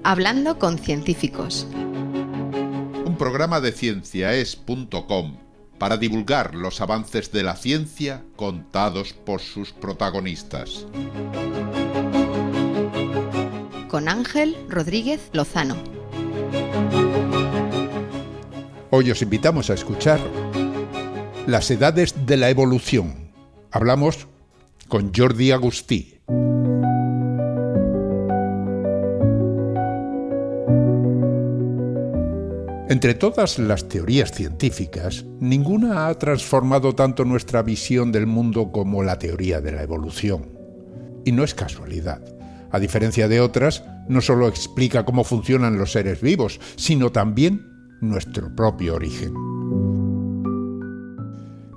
Hablando con científicos. Un programa de cienciaes.com para divulgar los avances de la ciencia contados por sus protagonistas. Con Ángel Rodríguez Lozano. Hoy os invitamos a escuchar Las edades de la evolución. Hablamos con Jordi Agustí. Entre todas las teorías científicas, ninguna ha transformado tanto nuestra visión del mundo como la teoría de la evolución. Y no es casualidad. A diferencia de otras, no solo explica cómo funcionan los seres vivos, sino también nuestro propio origen.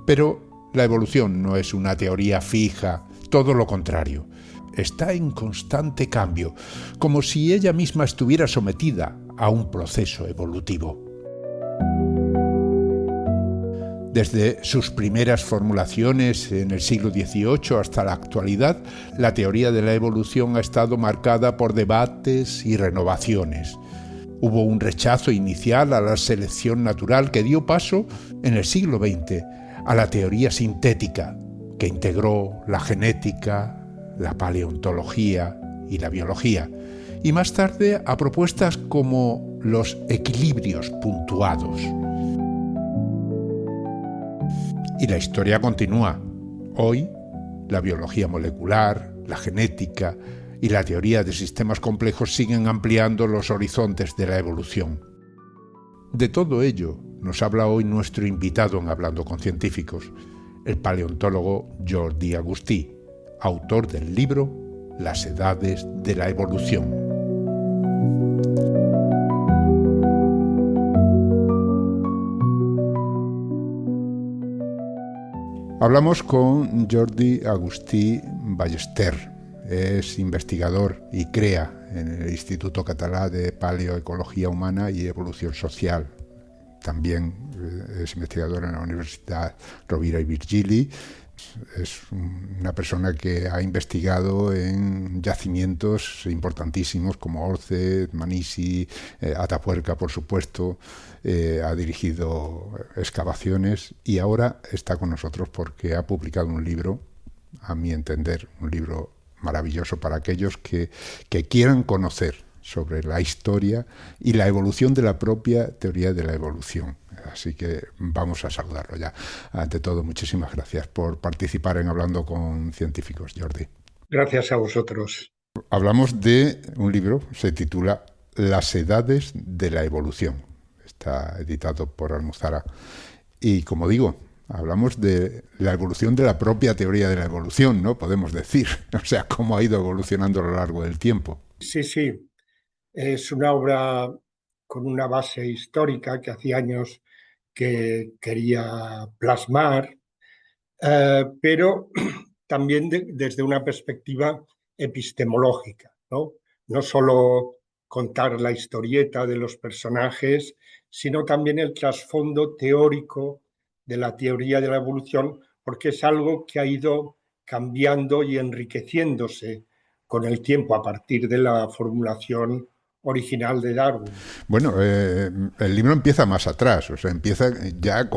Pero la evolución no es una teoría fija, todo lo contrario. Está en constante cambio, como si ella misma estuviera sometida a un proceso evolutivo. Desde sus primeras formulaciones en el siglo XVIII hasta la actualidad, la teoría de la evolución ha estado marcada por debates y renovaciones. Hubo un rechazo inicial a la selección natural que dio paso, en el siglo XX, a la teoría sintética, que integró la genética, la paleontología y la biología, y más tarde a propuestas como los equilibrios puntuados. Y la historia continúa. Hoy, la biología molecular, la genética y la teoría de sistemas complejos siguen ampliando los horizontes de la evolución. De todo ello nos habla hoy nuestro invitado en Hablando con Científicos, el paleontólogo Jordi Agustí, autor del libro Las edades de la evolución. Hablamos con Jordi Agustí Ballester. Es investigador y crea en el Instituto Català de Paleoecología Humana y Evolución Social. También es investigador en la Universidad Rovira i Virgili. Es una persona que ha investigado en yacimientos importantísimos como Orce, Manisi, Atapuerca, por supuesto. Ha dirigido excavaciones y ahora está con nosotros porque ha publicado un libro, a mi entender, un libro maravilloso para aquellos que quieran conocer sobre la historia y la evolución de la propia teoría de la evolución. Así que vamos a saludarlo ya. Ante todo, muchísimas gracias por participar en Hablando con Científicos, Jordi. Gracias a vosotros. Hablamos de un libro, se titula Las edades de la evolución. Está editado por Almuzara. Y como digo, hablamos de la evolución de la propia teoría de la evolución, ¿no? Podemos decir. O sea, cómo ha ido evolucionando a lo largo del tiempo. Sí. Es una obra con una base histórica que hacía años que quería plasmar, pero también desde una perspectiva epistemológica, ¿no? No solo contar la historieta de los personajes, sino también el trasfondo teórico de la teoría de la evolución, porque es algo que ha ido cambiando y enriqueciéndose con el tiempo a partir de la formulación original de Darwin. Bueno, el libro empieza más atrás, o sea, empieza ya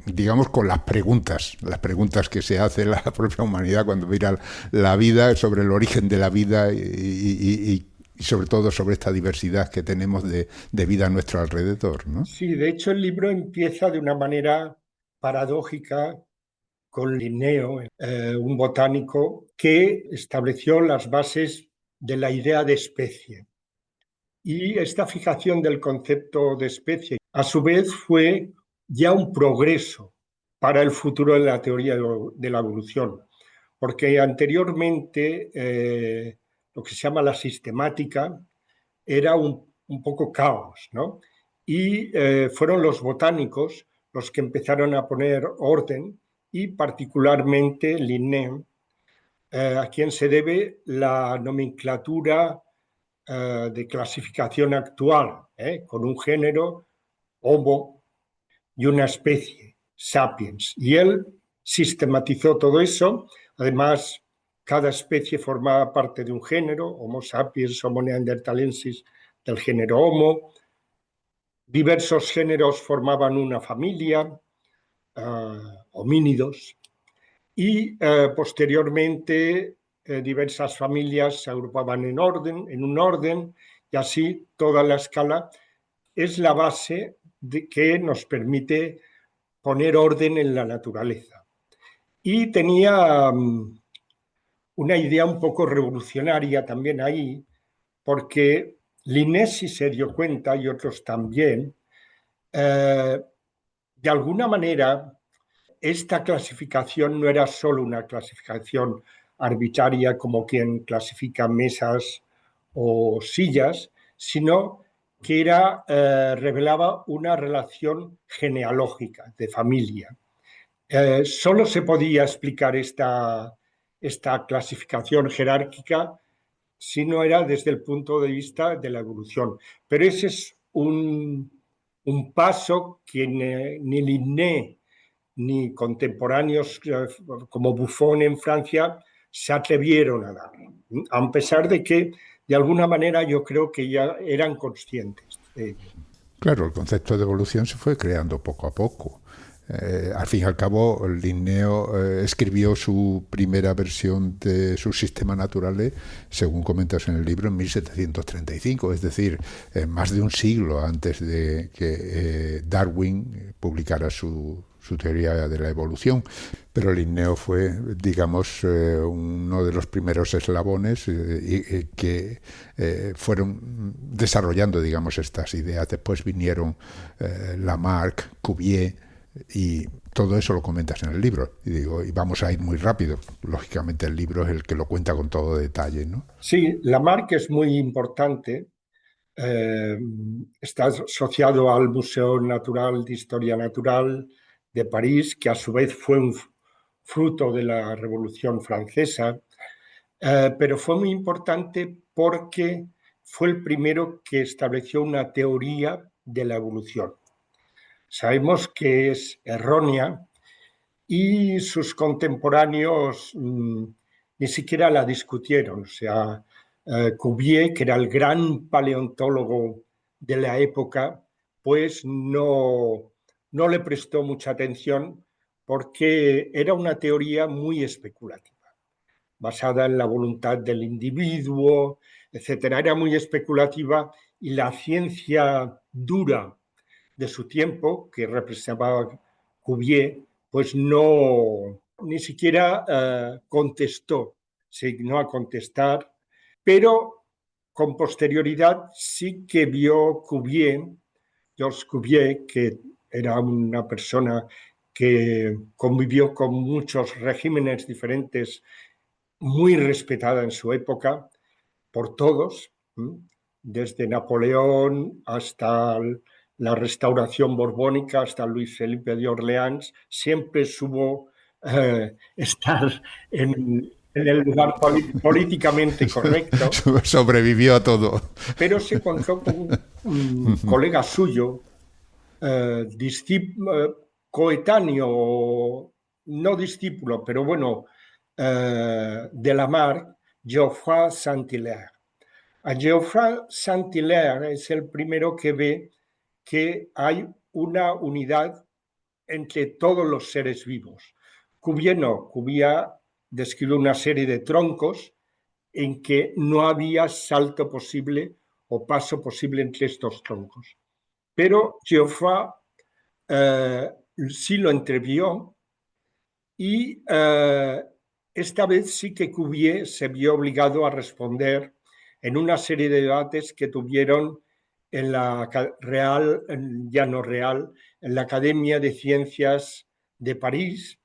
digamos, con las preguntas que se hace la propia humanidad cuando mira la vida, sobre el origen de la vida y sobre todo sobre esta diversidad que tenemos de vida a nuestro alrededor, ¿no? Sí, de hecho el libro empieza de una manera paradójica con Linneo, un botánico que estableció las bases de la idea de especie. Y esta fijación del concepto de especie, a su vez, fue ya un progreso para el futuro de la teoría de la evolución, porque anteriormente lo que se llama la sistemática era un poco caos, ¿no? Y fueron los botánicos los que empezaron a poner orden, y particularmente Linné, a quien se debe la nomenclatura de clasificación actual, con un género, Homo, y una especie, Sapiens. Y él sistematizó todo eso. Además, cada especie formaba parte de un género, Homo sapiens, Homo neanderthalensis, del género Homo. Diversos géneros formaban una familia, homínidos, y posteriormente diversas familias se agrupaban en un orden, y así toda la escala es la base que nos permite poner orden en la naturaleza. Y tenía una idea un poco revolucionaria también ahí, porque Linné sí se dio cuenta, y otros también, de alguna manera esta clasificación no era solo una clasificación arbitraria como quien clasifica mesas o sillas, sino que revelaba una relación genealógica de familia. Solo se podía explicar esta clasificación jerárquica si no era desde el punto de vista de la evolución. Pero ese es un paso que ni Linné ni contemporáneos como Buffon en Francia se atrevieron a dar, a pesar de que de alguna manera yo creo que ya eran conscientes de ello. Claro, el concepto de evolución se fue creando poco a poco. Al fin y al cabo, Linneo escribió su primera versión de sus sistemas naturales, según comentas en el libro, en 1735, es decir, más de un siglo antes de que Darwin publicara su teoría de la evolución. Pero Linneo fue, digamos, uno de los primeros eslabones que fueron desarrollando, digamos, estas ideas. Después vinieron Lamarck, Cuvier, y todo eso lo comentas en el libro. Y vamos a ir muy rápido. Lógicamente el libro es el que lo cuenta con todo detalle, ¿no? Sí, Lamarck es muy importante. Está asociado al Museo Natural de Historia Natural de París, que a su vez fue un fruto de la Revolución Francesa, pero fue muy importante porque fue el primero que estableció una teoría de la evolución. Sabemos que es errónea y sus contemporáneos ni siquiera la discutieron. O sea, Cuvier, que era el gran paleontólogo de la época, pues no le prestó mucha atención porque era una teoría muy especulativa, basada en la voluntad del individuo, etcétera. Era muy especulativa y la ciencia dura de su tiempo, que representaba Cuvier, pues ni siquiera contestó, se dignó a contestar, pero con posterioridad sí que vio Georges Cuvier, que era una persona que convivió con muchos regímenes diferentes, muy respetada en su época por todos, desde Napoleón hasta la restauración borbónica, hasta Luis Felipe de Orleans, siempre supo estar en el lugar políticamente correcto. Sobrevivió a todo. Pero se encontró con un colega suyo, coetáneo, no discípulo, pero bueno, de Lamarck, Geoffroy Saint-Hilaire. A Geoffroy Saint-Hilaire es el primero que ve que hay una unidad entre todos los seres vivos. Cuvier no, Cuvier describe una serie de troncos en que no había salto posible o paso posible entre estos troncos. Pero Geoffroy sí lo entrevió y esta vez sí que Cuvier se vio obligado a responder en una serie de debates que tuvieron en la Real, ya no Real, en la Academia de Ciencias de París,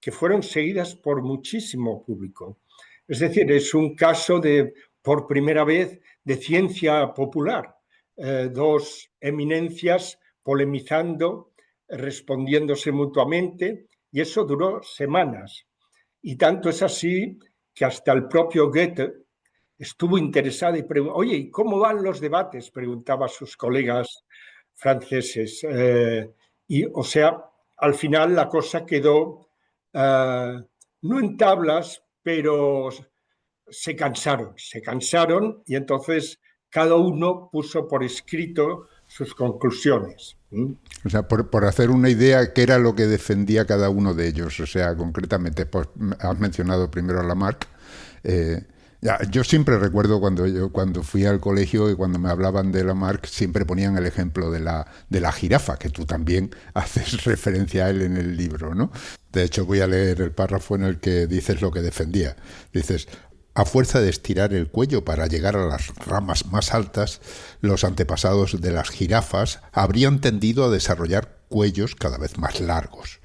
que fueron seguidas por muchísimo público. Es decir, es un caso por primera vez, de ciencia popular. Dos eminencias polemizando, respondiéndose mutuamente, y eso duró semanas. Y tanto es así que hasta el propio Goethe estuvo interesado y preguntó, oye, ¿y cómo van los debates? Preguntaba a sus colegas franceses. O sea, al final la cosa quedó no en tablas, pero se cansaron y entonces cada uno puso por escrito sus conclusiones. O sea, por hacer una idea, ¿qué era lo que defendía cada uno de ellos? O sea, concretamente, pues, has mencionado primero a Lamarck. Yo siempre recuerdo cuando fui al colegio y cuando me hablaban de Lamarck, siempre ponían el ejemplo de la jirafa, que tú también haces referencia a él en el libro, ¿no? De hecho, voy a leer el párrafo en el que dices lo que defendía. Dices: a fuerza de estirar el cuello para llegar a las ramas más altas, los antepasados de las jirafas habrían tendido a desarrollar cuellos cada vez más largos.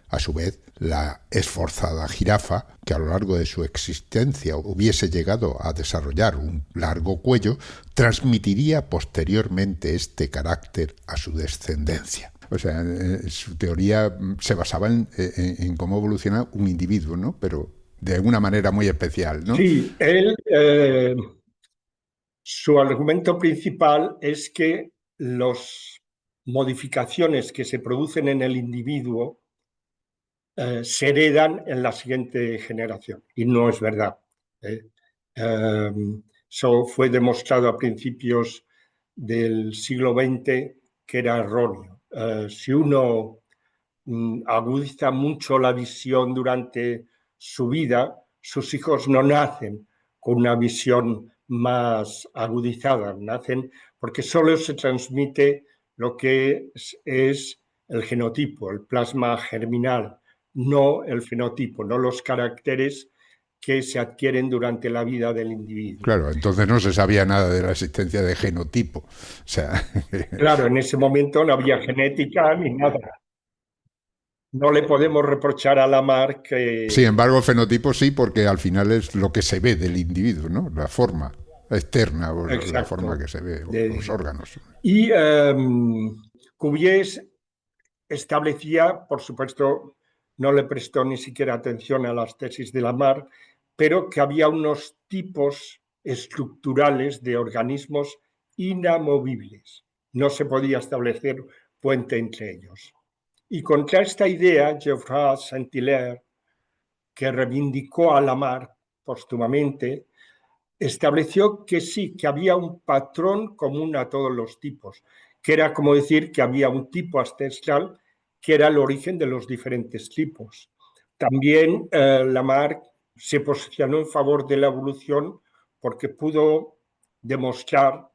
A su vez, la esforzada jirafa, que a lo largo de su existencia hubiese llegado a desarrollar un largo cuello, transmitiría posteriormente este carácter a su descendencia. O sea, su teoría se basaba en cómo evoluciona un individuo, ¿no? Pero de una manera muy especial, ¿no? Sí, su argumento principal es que las modificaciones que se producen en el individuo se heredan en la siguiente generación, y no es verdad. Eso fue demostrado a principios del siglo XX que era erróneo. Si uno agudiza mucho la visión durante su vida, sus hijos no nacen con una visión más agudizada, nacen porque solo se transmite lo que es el genotipo, el plasma germinal, no el fenotipo, no los caracteres que se adquieren durante la vida del individuo. Claro, entonces no se sabía nada de la existencia de genotipo. O sea, claro, en ese momento no había genética ni nada. No le podemos reprochar a Lamarck que... Sin embargo, el fenotipo sí, porque al final es lo que se ve del individuo, ¿no? La forma externa, o la forma que se ve, los órganos. Y Cuvier establecía, por supuesto, no le prestó ni siquiera atención a las tesis de Lamarck, pero que había unos tipos estructurales de organismos inamovibles. No se podía establecer puente entre ellos. Y contra esta idea, Geoffroy Saint-Hilaire, que reivindicó a Lamarck póstumamente, estableció que sí, que había un patrón común a todos los tipos, que era como decir que había un tipo ancestral que era el origen de los diferentes tipos. También Lamarck se posicionó en favor de la evolución porque pudo demostrar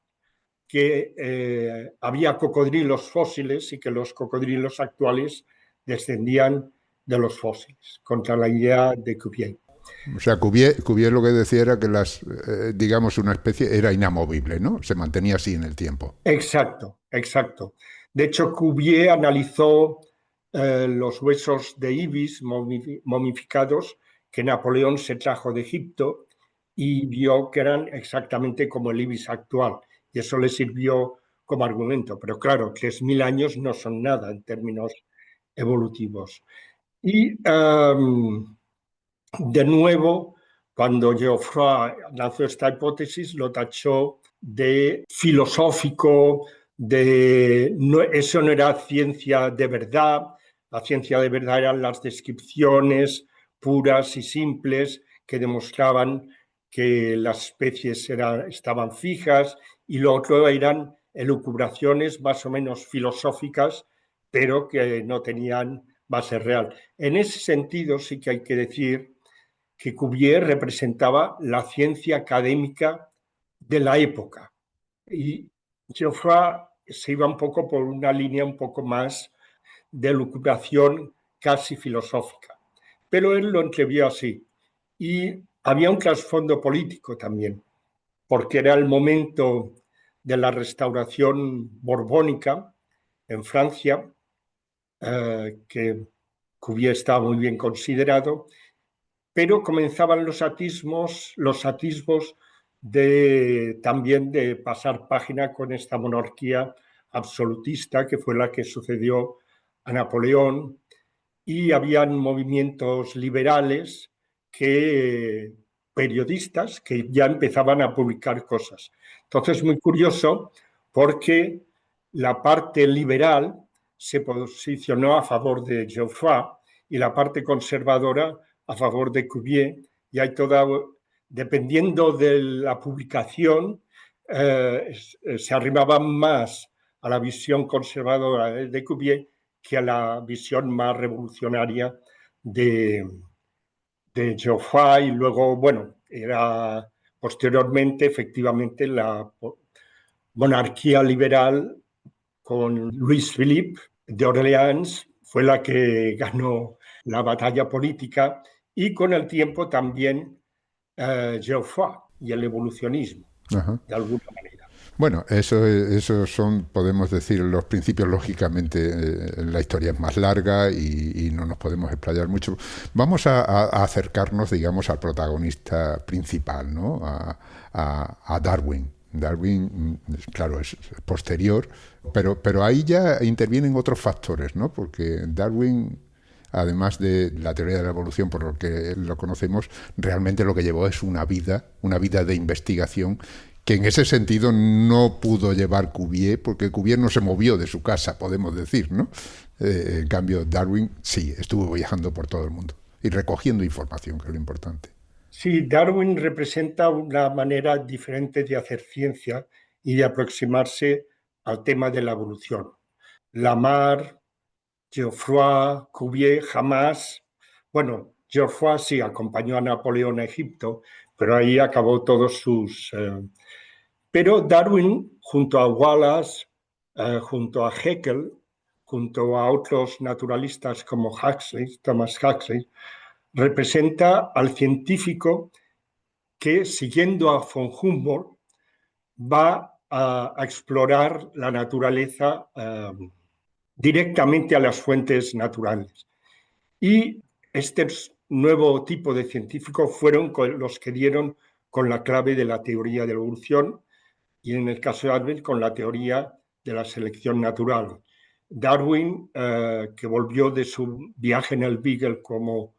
que había cocodrilos fósiles y que los cocodrilos actuales descendían de los fósiles, contra la idea de Cuvier. O sea, Cuvier lo que decía era que digamos, una especie era inamovible, ¿no? Se mantenía así en el tiempo. Exacto, exacto. De hecho, Cuvier analizó los huesos de ibis momificados que Napoleón se trajo de Egipto y vio que eran exactamente como el ibis actual. Y eso le sirvió como argumento. Pero claro, 3.000 años no son nada en términos evolutivos. Y de nuevo, cuando Geoffroy lanzó esta hipótesis, lo tachó de filosófico, eso no era ciencia de verdad. La ciencia de verdad eran las descripciones puras y simples que demostraban que las especies estaban fijas, y lo otro eran elucubraciones más o menos filosóficas, pero que no tenían base real. En ese sentido, sí que hay que decir que Cuvier representaba la ciencia académica de la época. Y Geoffroy se iba un poco por una línea un poco más de elucubración casi filosófica. Pero él lo entrevió así. Y había un trasfondo político también, porque era el momento de la restauración borbónica en Francia, que Cuvier estaba muy bien considerado, pero comenzaban los atisbos también de pasar página con esta monarquía absolutista que fue la que sucedió a Napoleón, y habían movimientos liberales periodistas que ya empezaban a publicar cosas. Entonces, muy curioso porque la parte liberal se posicionó a favor de Geoffroy y la parte conservadora a favor de Cuvier, y hay toda, dependiendo de la publicación, se arrimaban más a la visión conservadora de Cuvier que a la visión más revolucionaria de Geoffroy, y luego, bueno, era posteriormente, efectivamente, la monarquía liberal con Luis Philippe de Orleans fue la que ganó la batalla política, y con el tiempo también Geoffroy y el evolucionismo, Ajá. de alguna manera. Bueno, eso son, podemos decir, los principios. Lógicamente, la historia es más larga y no nos podemos explayar mucho. Vamos a acercarnos, digamos, al protagonista principal, ¿no? A Darwin. Darwin, claro, es posterior, pero ahí ya intervienen otros factores, ¿no? Porque Darwin, además de la teoría de la evolución, por lo que lo conocemos, realmente lo que llevó es una vida de investigación que en ese sentido no pudo llevar Cuvier, porque Cuvier no se movió de su casa, podemos decir, ¿no? En cambio, Darwin sí, estuvo viajando por todo el mundo y recogiendo información, que es lo importante. Sí, Darwin representa una manera diferente de hacer ciencia y de aproximarse al tema de la evolución. Lamarck, Geoffroy, Cuvier jamás, bueno, Geoffroy sí acompañó a Napoleón a Egipto, pero ahí acabó todos sus... pero Darwin, junto a Wallace, junto a Haeckel, junto a otros naturalistas como Huxley, Thomas Huxley, representa al científico que, siguiendo a von Humboldt, va a explorar la naturaleza directamente a las fuentes naturales. Y este nuevo tipo de científicos fueron los que dieron con la clave de la teoría de la evolución, y en el caso de Darwin con la teoría de la selección natural. Darwin, que volvió de su viaje en el Beagle como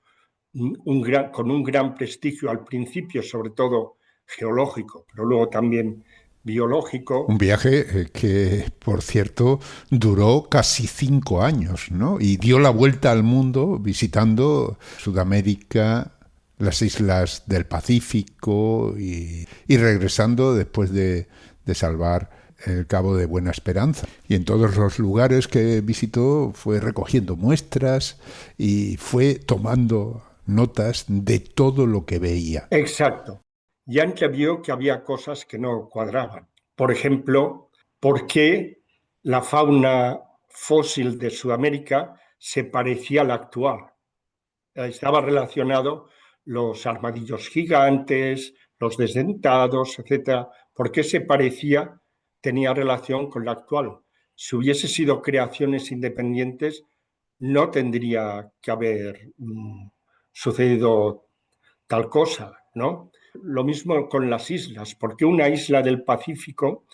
con un gran prestigio al principio, sobre todo geológico, pero luego también biológico. Un viaje que, por cierto, duró casi 5 años, ¿no? Y dio la vuelta al mundo visitando Sudamérica, las islas del Pacífico y regresando después de salvar el Cabo de Buena Esperanza. Y en todos los lugares que visitó fue recogiendo muestras y fue tomando notas de todo lo que veía. Exacto. Ya entrevió que había cosas que no cuadraban. Por ejemplo, ¿por qué la fauna fósil de Sudamérica se parecía a la actual? Estaba relacionado los armadillos gigantes, los desdentados, etc. ¿Por qué se parecía? Tenía relación con la actual. Si hubiese sido creaciones independientes, no tendría que haber sucedido tal cosa, ¿no? Lo mismo con las islas, porque una isla del Pacífico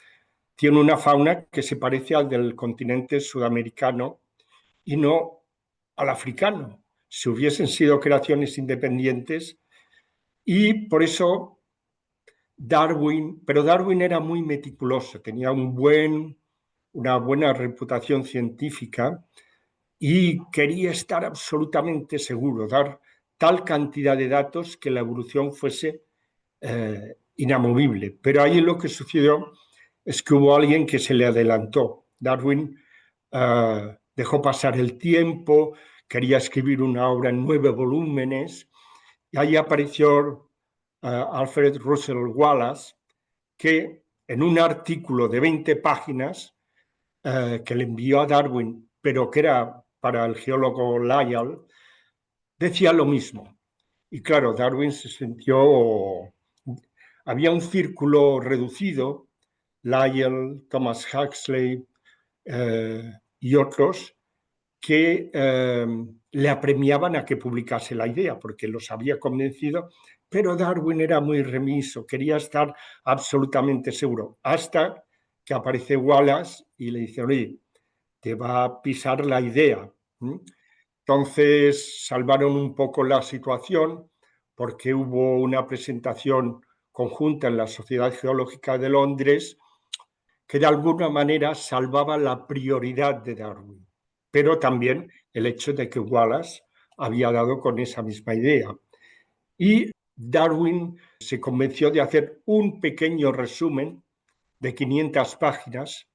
tiene una fauna que se parece al del continente sudamericano y no al africano. Si hubiesen sido creaciones independientes, y por eso pero Darwin era muy meticuloso, tenía una buena reputación científica y quería estar absolutamente seguro, dar tal cantidad de datos que la evolución fuese inamovible. Pero ahí lo que sucedió es que hubo alguien que se le adelantó. Darwin dejó pasar el tiempo, quería escribir una obra en 9 volúmenes, y ahí apareció Alfred Russel Wallace, que en un artículo de 20 páginas que le envió a Darwin, pero que era para el geólogo Lyell, decía lo mismo. Y claro, Darwin se sintió... Había un círculo reducido, Lyell, Thomas Huxley y otros, que le apremiaban a que publicase la idea, porque los había convencido, pero Darwin era muy remiso, quería estar absolutamente seguro, hasta que aparece Wallace y le dice, oye, te va a pisar la idea. Entonces salvaron un poco la situación, porque hubo una presentación conjunta en la Sociedad Geológica de Londres que de alguna manera salvaba la prioridad de Darwin, pero también el hecho de que Wallace había dado con esa misma idea. Y Darwin se convenció de hacer un pequeño resumen de 500 páginas,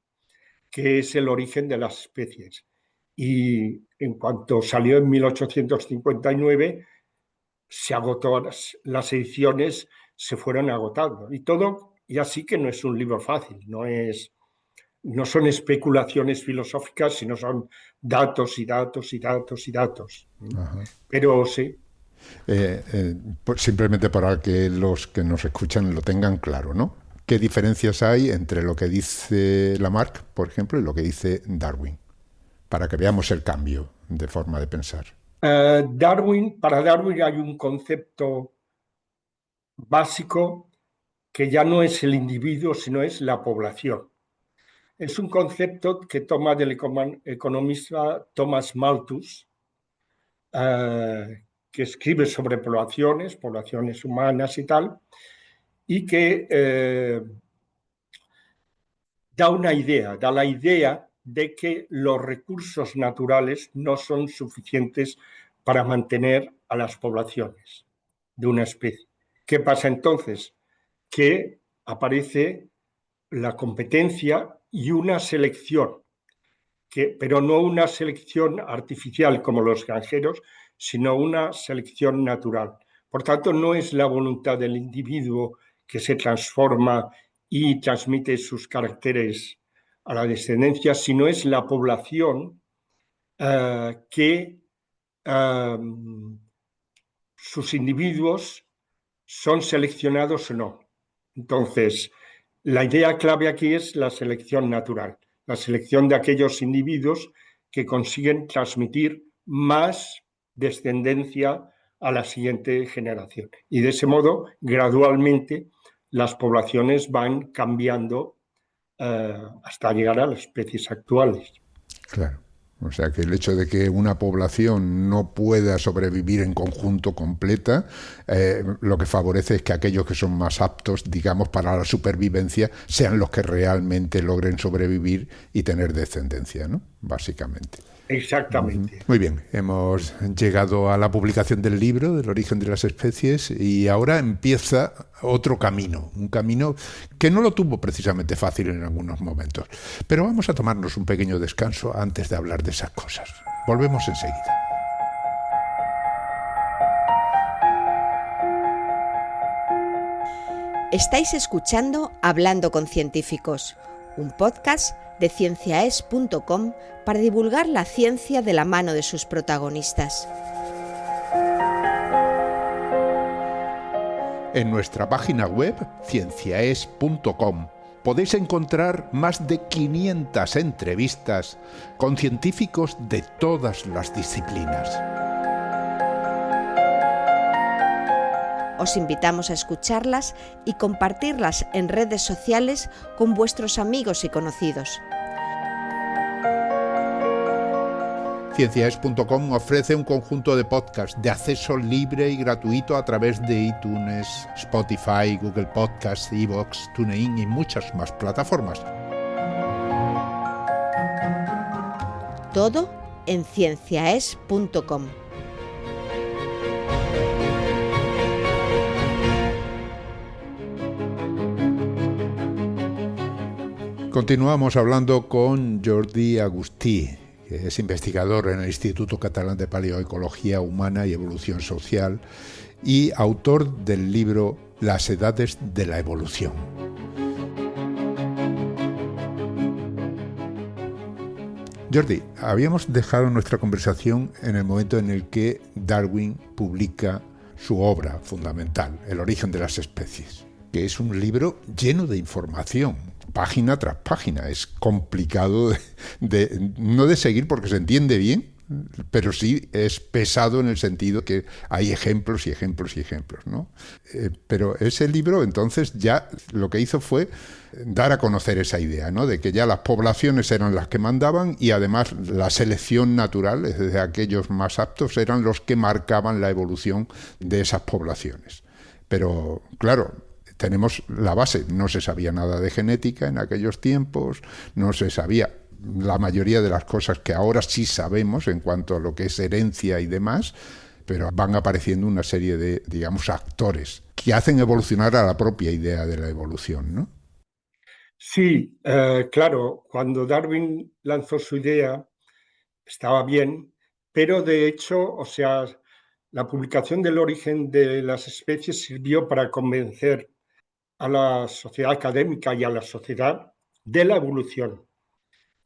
que es el origen de las especies. Y en cuanto salió en 1859, se agotó, las ediciones se fueron agotando. Y todo, y así que no es un libro fácil, no son especulaciones filosóficas, sino son datos y datos y datos y datos. Ajá. Pero sí. Pues simplemente para que los que nos escuchan lo tengan claro, ¿no? ¿Qué diferencias hay entre lo que dice Lamarck, por ejemplo, y lo que dice Darwin? Para que veamos el cambio de forma de pensar. Para Darwin hay un concepto básico que ya no es el individuo, sino es la población. Es un concepto que toma del economista Thomas Malthus, que escribe sobre poblaciones humanas y tal, y que da la idea de que los recursos naturales no son suficientes para mantener a las poblaciones de una especie. ¿Qué pasa entonces? Que aparece la competencia y una selección, pero no una selección artificial como los granjeros, sino una selección natural. Por tanto, no es la voluntad del individuo que se transforma y transmite sus caracteres a la descendencia, sino es la población que sus individuos son seleccionados o no. Entonces, la idea clave aquí es la selección natural, la selección de aquellos individuos que consiguen transmitir más descendencia a la siguiente generación. Y de ese modo, gradualmente, las poblaciones van cambiando hasta llegar a las especies actuales. Claro. O sea que el hecho de que una población no pueda sobrevivir en conjunto completa, lo que favorece es que aquellos que son más aptos, digamos, para la supervivencia, sean los que realmente logren sobrevivir y tener descendencia, ¿no? Básicamente. Exactamente. Muy bien, hemos llegado a la publicación del libro, del origen de las especies, y ahora empieza otro camino, un camino que no lo tuvo precisamente fácil en algunos momentos. Pero vamos a tomarnos un pequeño descanso antes de hablar de esas cosas. Volvemos enseguida. Estáis escuchando Hablando con Científicos, un podcast de cienciaes.com para divulgar la ciencia de la mano de sus protagonistas. En nuestra página web, cienciaes.com, podéis encontrar más de 500 entrevistas con científicos de todas las disciplinas. Os invitamos a escucharlas y compartirlas en redes sociales con vuestros amigos y conocidos. Cienciaes.com ofrece un conjunto de podcasts de acceso libre y gratuito a través de iTunes, Spotify, Google Podcasts, iVoox, TuneIn y muchas más plataformas. Todo en cienciaes.com. Continuamos hablando con Jordi Agustí, que es investigador en el Instituto Catalán de Paleoecología Humana y Evolución Social y autor del libro Las edades de la evolución. Jordi, habíamos dejado nuestra conversación en el momento en el que Darwin publica su obra fundamental, El origen de las especies, que es un libro lleno de información, página tras página. Es complicado no de seguir porque se entiende bien, pero sí es pesado en el sentido que hay ejemplos y ejemplos y ejemplos, ¿no? Pero ese libro entonces ya lo que hizo fue dar a conocer esa idea, ¿no? De que ya las poblaciones eran las que mandaban y además la selección natural, es decir, aquellos más aptos, eran los que marcaban la evolución de esas poblaciones. Pero claro, tenemos la base, no se sabía nada de genética en aquellos tiempos, no se sabía la mayoría de las cosas que ahora sí sabemos en cuanto a lo que es herencia y demás, pero van apareciendo una serie de, digamos, actores que hacen evolucionar a la propia idea de la evolución, ¿no? Sí, claro, cuando Darwin lanzó su idea estaba bien, pero de hecho, o sea, la publicación del origen de las especies sirvió para convencer a la sociedad académica y a la sociedad de la evolución.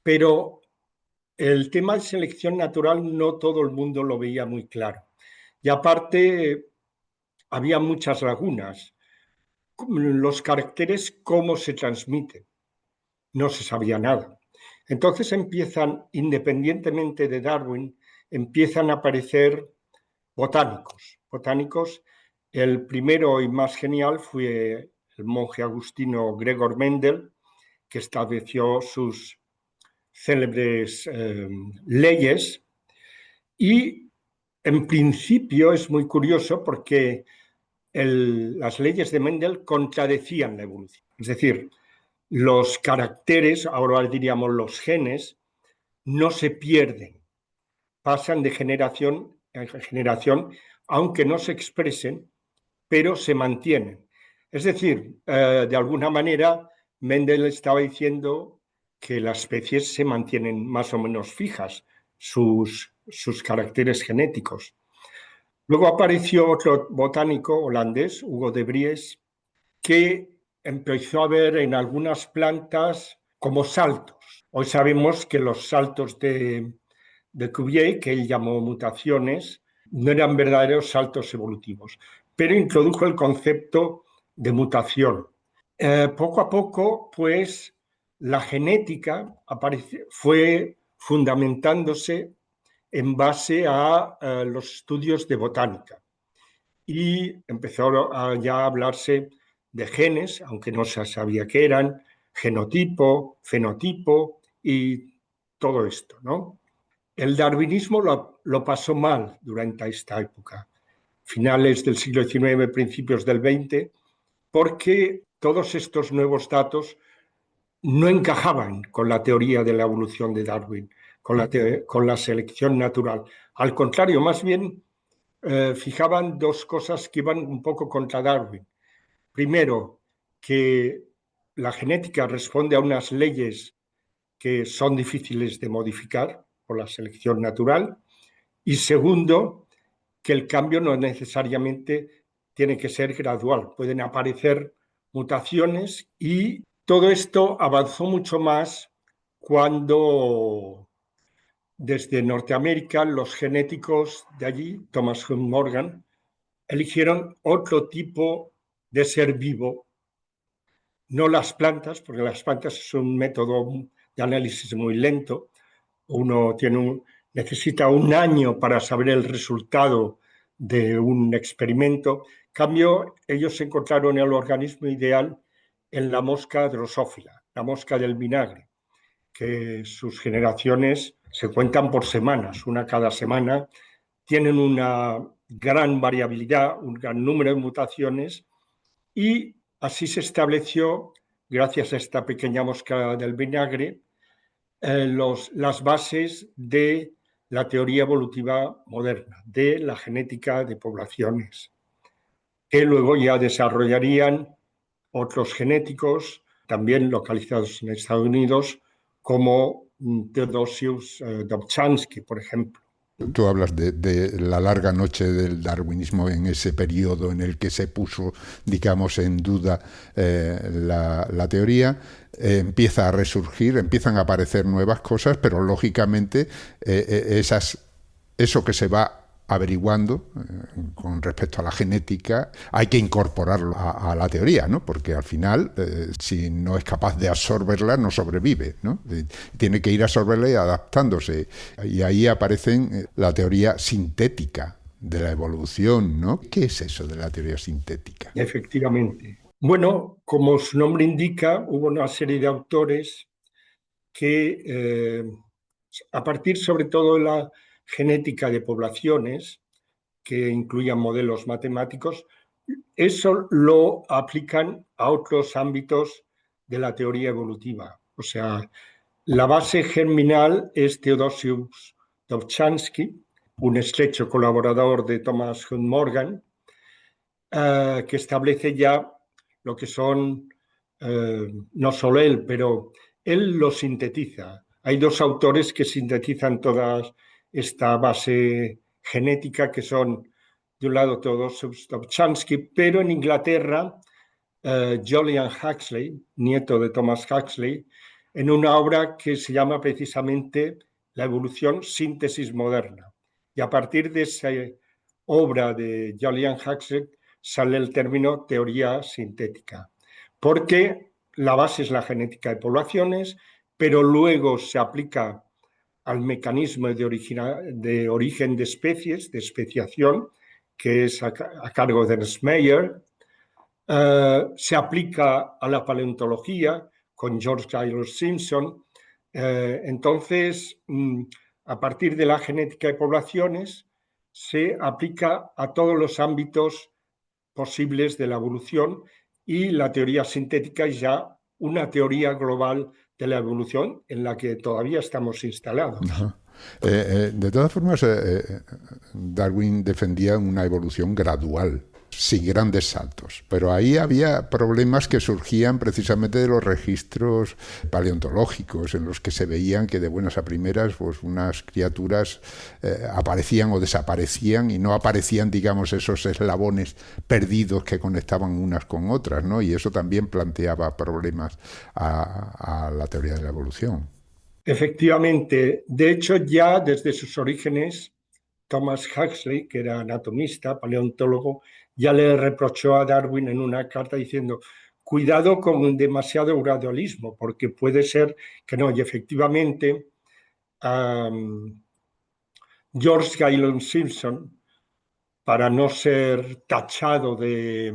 Pero el tema de selección natural no todo el mundo lo veía muy claro. Y aparte, había muchas lagunas. Los caracteres, cómo se transmiten, no se sabía nada. Entonces empiezan, independientemente de Darwin, empiezan a aparecer botánicos. Botánicos, el primero y más genial fue el monje agustino Gregor Mendel, que estableció sus célebres leyes y en principio es muy curioso porque las leyes de Mendel contradecían la evolución. Es decir, los caracteres, ahora diríamos los genes, no se pierden, pasan de generación en generación, aunque no se expresen, pero se mantienen. Es decir, de alguna manera, Mendel estaba diciendo que las especies se mantienen más o menos fijas, sus caracteres genéticos. Luego apareció otro botánico holandés, Hugo de Vries, que empezó a ver en algunas plantas como saltos. Hoy sabemos que los saltos de Cuvier, que él llamó mutaciones, no eran verdaderos saltos evolutivos, pero introdujo el concepto de mutación. Poco a poco, pues, la genética fue fundamentándose en base a los estudios de botánica y empezó ya a hablarse de genes, aunque no se sabía qué eran, genotipo, fenotipo y todo esto, ¿no? El darwinismo lo pasó mal durante esta época, finales del siglo XIX, principios del XX, porque todos estos nuevos datos no encajaban con la teoría de la evolución de Darwin, con la selección natural. Al contrario, más bien fijaban dos cosas que iban un poco contra Darwin. Primero, que la genética responde a unas leyes que son difíciles de modificar por la selección natural. Y segundo, que el cambio no necesariamente tiene que ser gradual. Pueden aparecer mutaciones y todo esto avanzó mucho más cuando desde Norteamérica los genéticos de allí, Thomas Hunt Morgan, eligieron otro tipo de ser vivo, no las plantas, porque las plantas es un método de análisis muy lento. Uno necesita un año para saber el resultado de un experimento. En cambio, ellos encontraron el organismo ideal en la mosca drosófila, la mosca del vinagre, que sus generaciones se cuentan por semanas, una cada semana, tienen una gran variabilidad, un gran número de mutaciones y así se estableció, gracias a esta pequeña mosca del vinagre, las bases de la teoría evolutiva moderna, de la genética de poblaciones, que luego ya desarrollarían otros genéticos, también localizados en Estados Unidos, como Theodosius Dobzhansky, por ejemplo. Tú hablas de la larga noche del darwinismo en ese periodo en el que se puso, digamos, en duda la teoría. Empieza a resurgir, empiezan a aparecer nuevas cosas, pero lógicamente eso que se va averiguando con respecto a la genética, hay que incorporarlo a la teoría, ¿no? Porque al final, si no es capaz de absorberla, no sobrevive, ¿no? Tiene que ir a absorberla y adaptándose. Y ahí aparece la teoría sintética de la evolución, ¿no? ¿Qué es eso de la teoría sintética? Efectivamente. Bueno, como su nombre indica, hubo una serie de autores que, a partir sobre todo de la genética de poblaciones, que incluían modelos matemáticos, eso lo aplican a otros ámbitos de la teoría evolutiva. O sea, la base germinal es Theodosius Dobzhansky, un estrecho colaborador de Thomas Hunt Morgan, que establece ya lo que son no solo él, pero él lo sintetiza. Hay dos autores que sintetizan toda esta base genética, que son, de un lado, Theodosius Dobzhansky, pero en Inglaterra, Julian Huxley, nieto de Thomas Huxley, en una obra que se llama precisamente La evolución, síntesis moderna. Y a partir de esa obra de Julian Huxley sale el término teoría sintética, porque la base es la genética de poblaciones, pero luego se aplica al mecanismo de origen de especies, de especiación, que es a cargo de Ernst Mayr. Se aplica a la paleontología con George Gaylord Simpson. Entonces, a partir de la genética de poblaciones, se aplica a todos los ámbitos posibles de la evolución, y la teoría sintética es ya una teoría global de la evolución en la que todavía estamos instalados. De todas formas, Darwin defendía una evolución gradual, sin grandes saltos, pero ahí había problemas que surgían precisamente de los registros paleontológicos, en los que se veían que de buenas a primeras pues unas criaturas aparecían o desaparecían, y no aparecían, digamos, esos eslabones perdidos que conectaban unas con otras, ¿no? Y eso también planteaba problemas a la teoría de la evolución. Efectivamente, de hecho, ya desde sus orígenes, Thomas Huxley, que era anatomista, paleontólogo, ya le reprochó a Darwin en una carta diciendo: cuidado con demasiado gradualismo, porque puede ser que no. Y efectivamente, George Gaylord Simpson, para no ser tachado de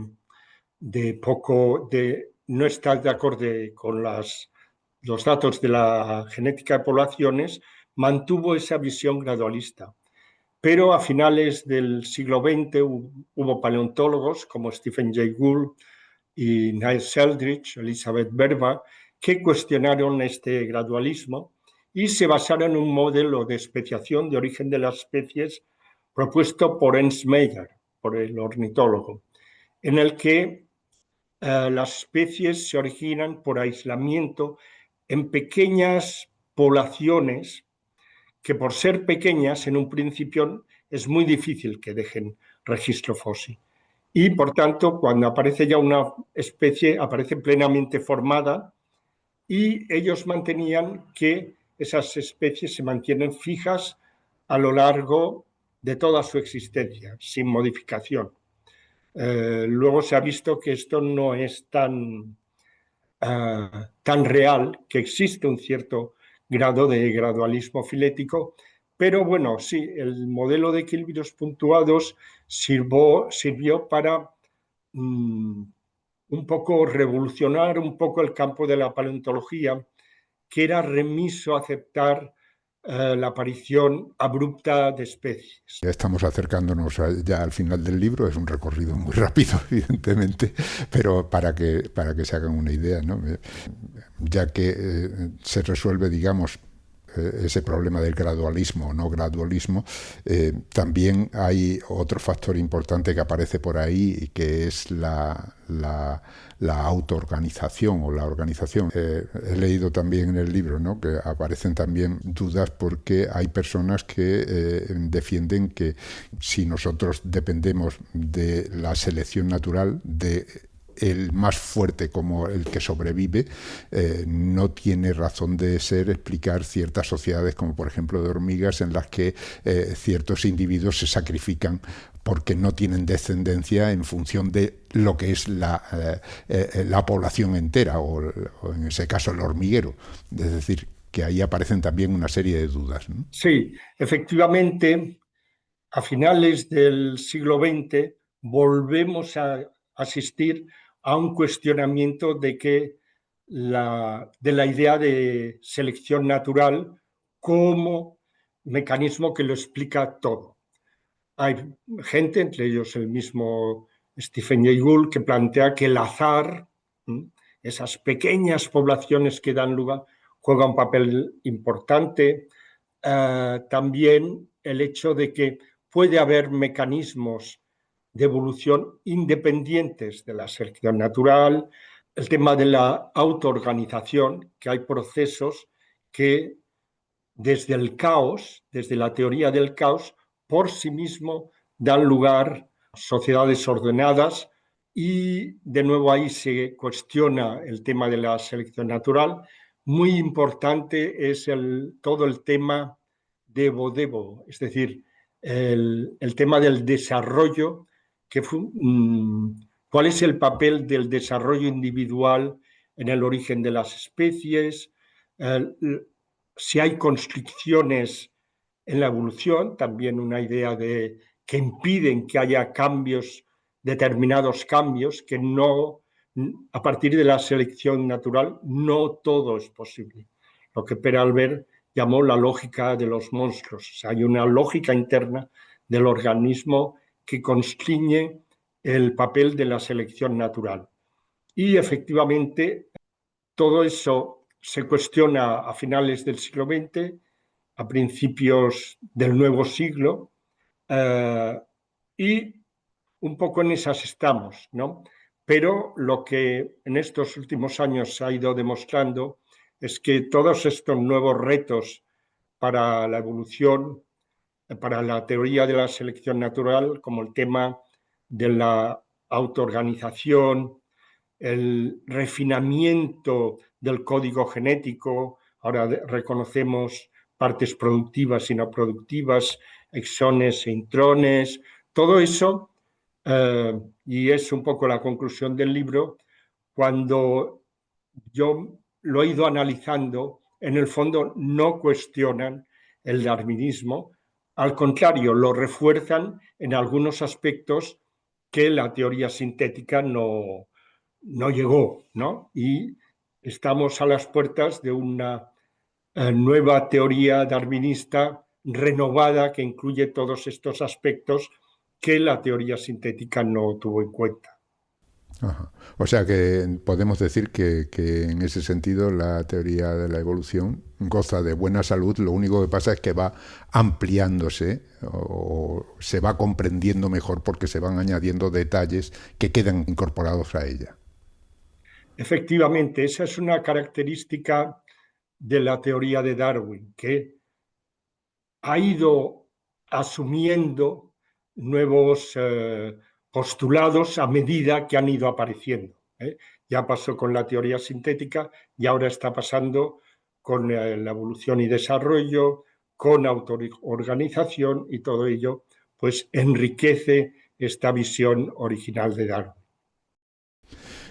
no estar de acuerdo con los datos de la genética de poblaciones, mantuvo esa visión gradualista. Pero a finales del siglo XX hubo paleontólogos como Stephen Jay Gould y Niall Sheldrich, Elizabeth Verba, que cuestionaron este gradualismo y se basaron en un modelo de especiación de origen de las especies propuesto por Ernst Mayr, por el ornitólogo, en el que las especies se originan por aislamiento en pequeñas poblaciones que, por ser pequeñas, en un principio es muy difícil que dejen registro fósil. Y, por tanto, cuando aparece ya una especie, aparece plenamente formada, y ellos mantenían que esas especies se mantienen fijas a lo largo de toda su existencia, sin modificación. Luego se ha visto que esto no es tan real, que existe un cierto grado de gradualismo filético, pero bueno, sí, el modelo de equilibrios puntuados sirvió para un poco revolucionar un poco el campo de la paleontología, que era remiso a aceptar la aparición abrupta de especies. Ya estamos acercándonos ya al final del libro. Es un recorrido muy rápido, evidentemente, pero para que se hagan una idea, ¿no? Ya que se resuelve, digamos, ese problema del gradualismo o no gradualismo, también hay otro factor importante que aparece por ahí, que es la autoorganización o la organización. He leído también en el libro, ¿no?, que aparecen también dudas porque hay personas que defienden que si nosotros dependemos de la selección natural, de el más fuerte como el que sobrevive, no tiene razón de ser explicar ciertas sociedades, como por ejemplo de hormigas, en las que ciertos individuos se sacrifican porque no tienen descendencia en función de lo que es la población entera, o en ese caso el hormiguero. Es decir, que ahí aparecen también una serie de dudas, ¿no? Sí, efectivamente, a finales del siglo XX volvemos a asistir a un cuestionamiento de la idea de selección natural como mecanismo que lo explica todo. Hay gente, entre ellos el mismo Stephen Jay Gould, que plantea que el azar, esas pequeñas poblaciones que dan lugar, juega un papel importante. También el hecho de que puede haber mecanismos de evolución independientes de la selección natural, el tema de la autoorganización, que hay procesos que desde el caos, desde la teoría del caos, por sí mismo dan lugar a sociedades ordenadas y de nuevo ahí se cuestiona el tema de la selección natural. Muy importante es todo el tema Devo-Devo, es decir, el tema del desarrollo, cuál es el papel del desarrollo individual en el origen de las especies, si hay constricciones en la evolución, también una idea que impiden que haya cambios, determinados cambios, que no, a partir de la selección natural, no todo es posible. Lo que Peralver llamó la lógica de los monstruos. O sea, hay una lógica interna del organismo que constriñe el papel de la selección natural. Y efectivamente, todo eso se cuestiona a finales del siglo XX, a principios del nuevo siglo, y un poco en esas estamos, ¿no? Pero lo que en estos últimos años se ha ido demostrando es que todos estos nuevos retos para la evolución, para la teoría de la selección natural, como el tema de la autoorganización, el refinamiento del código genético, ahora reconocemos partes productivas y no productivas, exones e intrones, todo eso, y es un poco la conclusión del libro, cuando yo lo he ido analizando, en el fondo no cuestionan el darwinismo, al contrario, lo refuerzan en algunos aspectos que la teoría sintética no llegó, ¿no? Y estamos a las puertas de una nueva teoría darwinista renovada que incluye todos estos aspectos que la teoría sintética no tuvo en cuenta. Ajá. O sea que podemos decir que en ese sentido la teoría de la evolución goza de buena salud, lo único que pasa es que va ampliándose o se va comprendiendo mejor porque se van añadiendo detalles que quedan incorporados a ella. Efectivamente, esa es una característica de la teoría de Darwin, que ha ido asumiendo nuevos postulados a medida que han ido apareciendo. Ya pasó con la teoría sintética y ahora está pasando con la evolución y desarrollo, con autoorganización, y todo ello pues enriquece esta visión original de Darwin.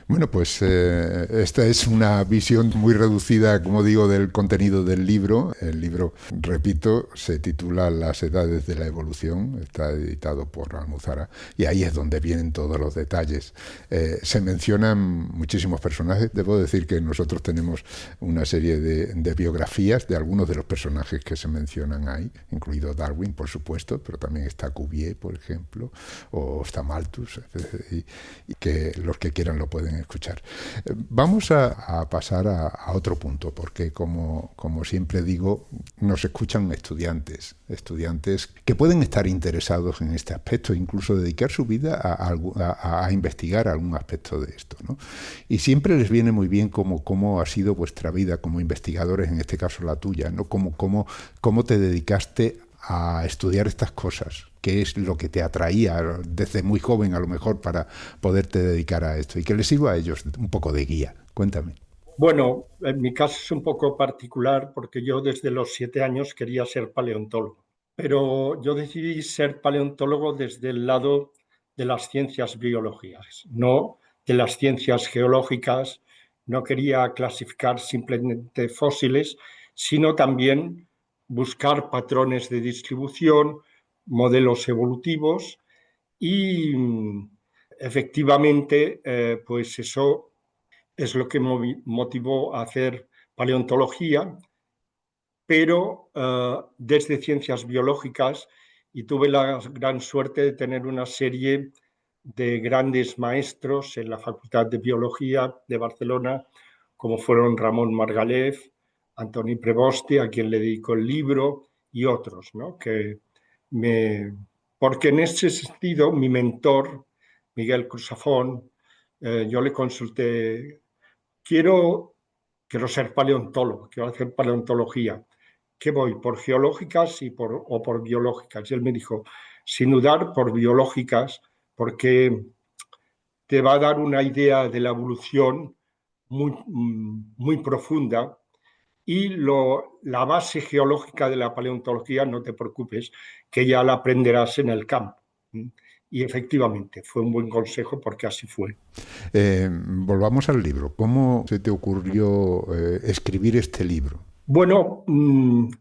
Bueno, pues esta es una visión muy reducida, como digo, del contenido del libro. El libro, repito, se titula Las edades de la evolución, está editado por Almuzara, y ahí es donde vienen todos los detalles. Se mencionan muchísimos personajes. Debo decir que nosotros tenemos una serie de biografías de algunos de los personajes que se mencionan ahí, incluido Darwin, por supuesto, pero también está Cuvier, por ejemplo, o está Malthus, y que los que quieran lo pueden escuchar. Vamos a pasar a otro punto, porque como siempre digo, nos escuchan estudiantes que pueden estar interesados en este aspecto, incluso dedicar su vida a investigar algún aspecto de esto, ¿no? Y siempre les viene muy bien cómo ha sido vuestra vida como investigadores, en este caso la tuya, ¿no? Cómo te dedicaste a estudiar estas cosas, qué es lo que te atraía desde muy joven a lo mejor para poderte dedicar a esto y que les sirva a ellos un poco de guía. Cuéntame. Bueno, en mi caso es un poco particular porque yo desde los 7 años quería ser paleontólogo, pero yo decidí ser paleontólogo desde el lado de las ciencias biológicas, no de las ciencias geológicas. No quería clasificar simplemente fósiles, sino también buscar patrones de distribución, modelos evolutivos y efectivamente pues eso es lo que me motivó a hacer paleontología, pero desde ciencias biológicas, y tuve la gran suerte de tener una serie de grandes maestros en la Facultad de Biología de Barcelona, como fueron Ramón Margalef, Antoni Preboste, a quien le dedico el libro, y otros, ¿no? Porque en ese sentido mi mentor, Miguel Cruzafón, yo le consulté quiero ser paleontólogo, quiero hacer paleontología. ¿Qué voy? ¿Por geológicas o por biológicas? Y él me dijo, sin dudar, por biológicas, porque te va a dar una idea de la evolución muy profunda. Y la base geológica de la paleontología, no te preocupes, que ya la aprenderás en el campo. Y efectivamente, fue un buen consejo porque así fue. Volvamos al libro. ¿Cómo se te ocurrió escribir este libro? Bueno,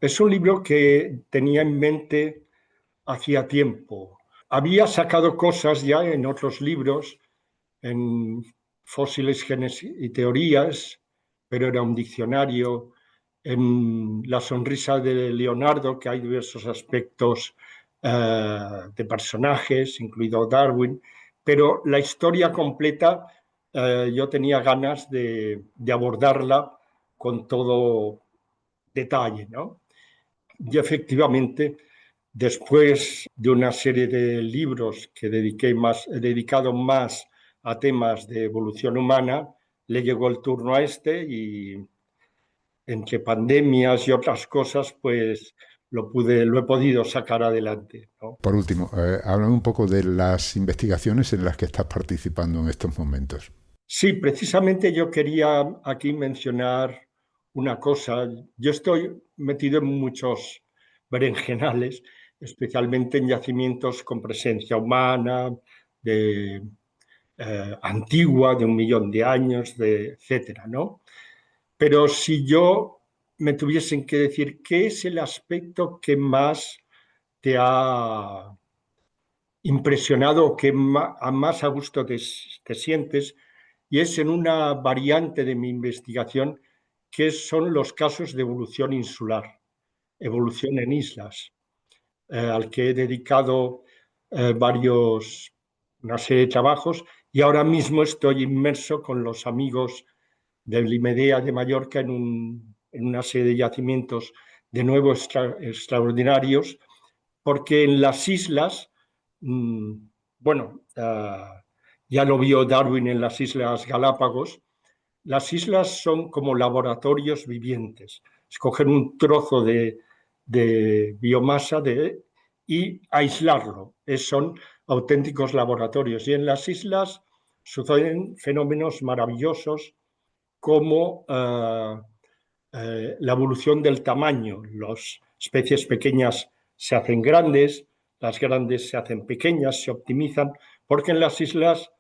es un libro que tenía en mente hacía tiempo. Había sacado cosas ya en otros libros, en Fósiles, Genes y Teorías, pero era un diccionario. En La sonrisa de Leonardo, que hay diversos aspectos de personajes, incluido Darwin, pero la historia completa yo tenía ganas de abordarla con todo detalle, ¿no? Y efectivamente, después de una serie de libros que he dedicado más a temas de evolución humana, le llegó el turno a este y entre pandemias y otras cosas, pues lo he podido sacar adelante, ¿no? Por último, háblame un poco de las investigaciones en las que estás participando en estos momentos. Sí, precisamente yo quería aquí mencionar una cosa. Yo estoy metido en muchos berenjenales, especialmente en yacimientos con presencia humana, antigua, de 1 millón de años, etcétera, ¿no? Pero si yo me tuviesen que decir qué es el aspecto que más te ha impresionado o que más a gusto te sientes, y es en una variante de mi investigación que son los casos de evolución insular, evolución en islas, al que he dedicado una serie de trabajos, y ahora mismo estoy inmerso con los amigos del IMEDEA de Mallorca en una serie de yacimientos de nuevo extraordinarios, porque en las islas, bueno, ya lo vio Darwin en las Islas Galápagos, las islas son como laboratorios vivientes. Escoger un trozo de biomasa y aislarlo. Son auténticos laboratorios. Y en las islas suceden fenómenos maravillosos como la evolución del tamaño. Las especies pequeñas se hacen grandes, las grandes se hacen pequeñas, se optimizan, porque en las islas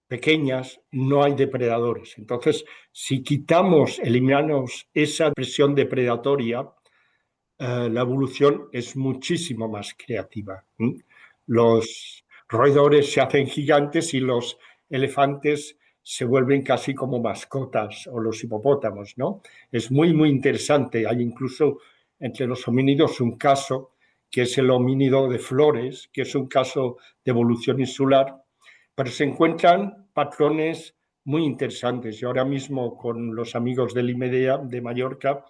pequeñas no hay depredadores. Entonces, si eliminamos esa presión depredatoria, la evolución es muchísimo más creativa. Los roedores se hacen gigantes y los elefantes se vuelven casi como mascotas, o los hipopótamos, ¿no? Es muy, muy interesante. Hay incluso entre los homínidos un caso que es el homínido de Flores, que es un caso de evolución insular, pero se encuentran patrones muy interesantes. Y ahora mismo con los amigos del IMEDEA de Mallorca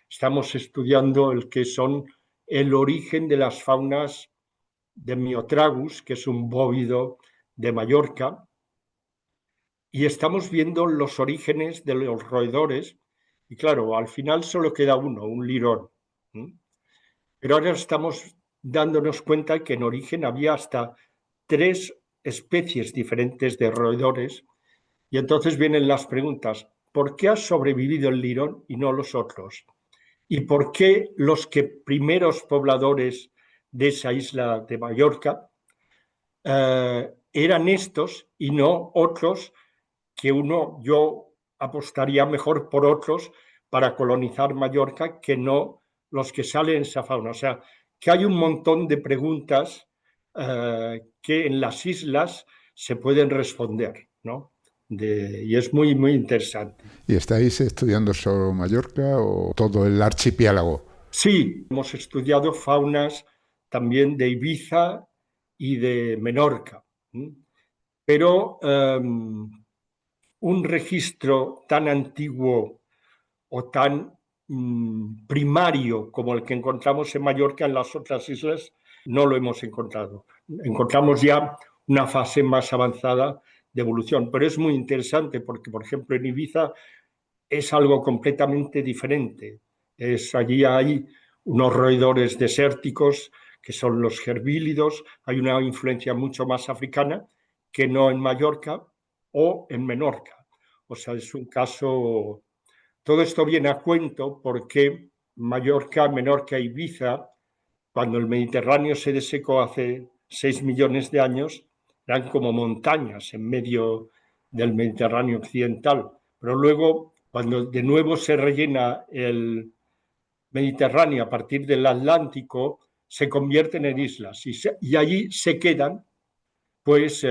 estamos estudiando el origen de las faunas de Myotragus, que es un bóvido de Mallorca, y estamos viendo los orígenes de los roedores, y claro, al final solo queda uno, un lirón. Pero ahora estamos dándonos cuenta que en origen había hasta 3 especies diferentes de roedores, y entonces vienen las preguntas: ¿por qué ha sobrevivido el lirón y no los otros? ¿Y por qué los primeros pobladores de esa isla de Mallorca eran estos y no otros que yo apostaría mejor por otros para colonizar Mallorca que no los que salen en esa fauna? O sea, que hay un montón de preguntas que en las islas se pueden responder, ¿no? Y es muy, muy interesante. ¿Y estáis estudiando solo Mallorca o todo el archipiélago? Sí, hemos estudiado faunas también de Ibiza y de Menorca, pero un registro tan antiguo o tan primario como el que encontramos en Mallorca, en las otras islas, no lo hemos encontrado. Encontramos ya una fase más avanzada de evolución, pero es muy interesante porque, por ejemplo, en Ibiza es algo completamente diferente. Allí hay unos roedores desérticos que son los gervílidos, hay una influencia mucho más africana que no en Mallorca o en Menorca. O sea, es un caso... Todo esto viene a cuento porque Mallorca, Menorca e Ibiza, cuando el Mediterráneo se desecó hace 6 millones de años, eran como montañas en medio del Mediterráneo occidental. Pero luego, cuando de nuevo se rellena el Mediterráneo a partir del Atlántico, se convierten en islas y allí se quedan pues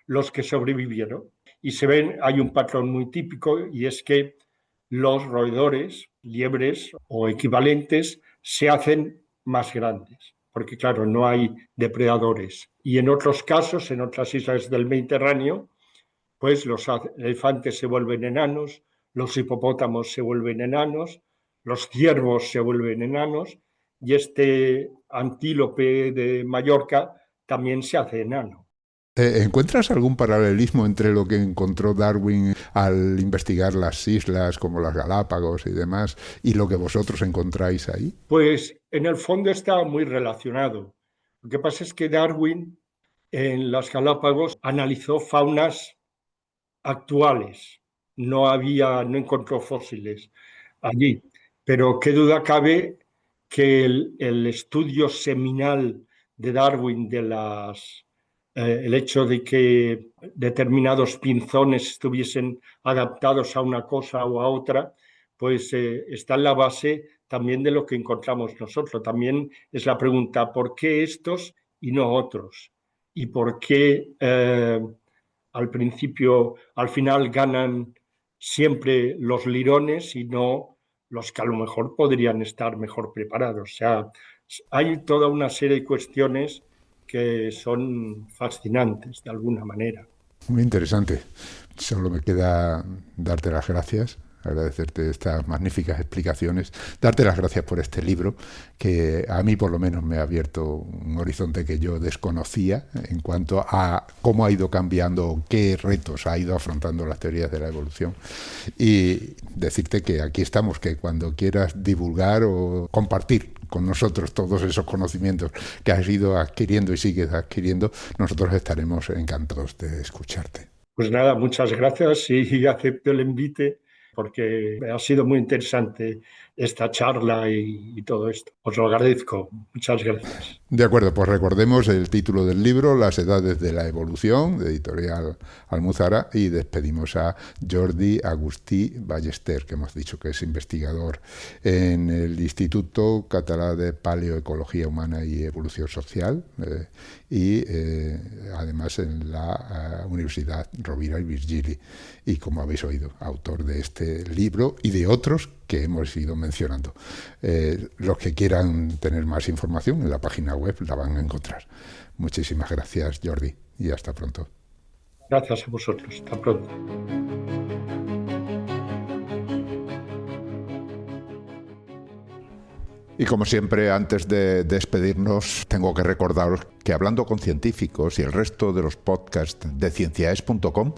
los que sobrevivieron. Y hay un patrón muy típico, y es que los roedores, liebres o equivalentes, se hacen más grandes, porque claro, no hay depredadores. Y en otros casos, en otras islas del Mediterráneo, pues los elefantes se vuelven enanos, los hipopótamos se vuelven enanos, los ciervos se vuelven enanos, y este antílope de Mallorca también se hace enano. ¿Encuentras algún paralelismo entre lo que encontró Darwin al investigar las islas como las Galápagos y demás y lo que vosotros encontráis ahí? Pues en el fondo está muy relacionado. Lo que pasa es que Darwin en las Galápagos analizó faunas actuales, no encontró fósiles allí, pero qué duda cabe que el estudio seminal de Darwin el hecho de que determinados pinzones estuviesen adaptados a una cosa o a otra, pues está en la base también de lo que encontramos nosotros. También es la pregunta, ¿por qué estos y no otros? ¿Y por qué al final ganan siempre los lirones y no los que a lo mejor podrían estar mejor preparados? O sea, hay toda una serie de cuestiones que son fascinantes de alguna manera. Muy interesante. Solo me queda darte las gracias, agradecerte estas magníficas explicaciones, darte las gracias por este libro que a mí por lo menos me ha abierto un horizonte que yo desconocía en cuanto a cómo ha ido cambiando, qué retos ha ido afrontando las teorías de la evolución, y decirte que aquí estamos, que cuando quieras divulgar o compartir con nosotros todos esos conocimientos que has ido adquiriendo y sigues adquiriendo, nosotros estaremos encantados de escucharte. Pues nada, muchas gracias y acepto el invite porque ha sido muy interesante esta charla y todo esto. Os lo agradezco. Muchas gracias. De acuerdo, pues recordemos el título del libro, Las edades de la evolución, de Editorial Almuzara, y despedimos a Jordi Agustí Ballester, que hemos dicho que es investigador en el Instituto Català de Paleoecología Humana y Evolución Social y además en la Universidad Rovira i Virgili, y como habéis oído, autor de este libro y de otros que hemos ido mencionando. Los que quieran tener más información en la página web la van a encontrar. Muchísimas gracias, Jordi, y hasta pronto. Gracias a vosotros. Hasta pronto. Y como siempre, antes de despedirnos, tengo que recordaros que Hablando con Científicos y el resto de los podcasts de cienciaes.com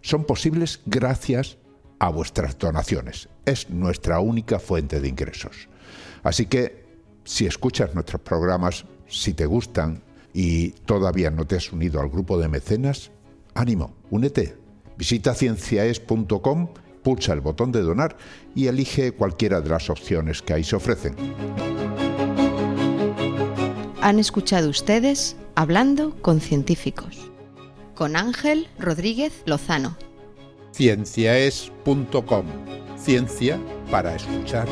son posibles gracias a vuestras donaciones. Es nuestra única fuente de ingresos. Así que, si escuchas nuestros programas, si te gustan y todavía no te has unido al grupo de mecenas, ánimo, únete. Visita cienciaes.com, pulsa el botón de donar y elige cualquiera de las opciones que ahí se ofrecen. Han escuchado ustedes Hablando con Científicos, con Ángel Rodríguez Lozano. Cienciaes.com. Ciencia para escuchar.